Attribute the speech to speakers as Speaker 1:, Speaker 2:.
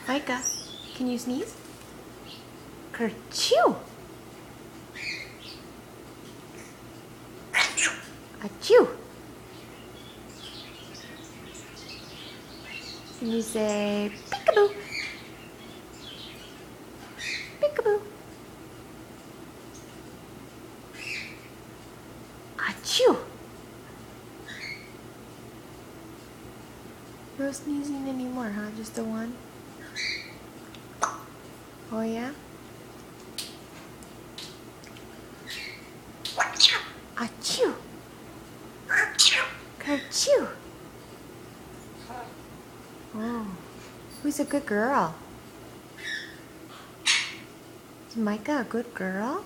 Speaker 1: Micah, can you sneeze? Kerchoo! Achoo! Can you say peekaboo? Peekaboo! Achoo! No sneezing anymore, huh? Just the one? Oh yeah? Achoo! Kerchoo! Oh, who's a good girl? Is Micah a good girl?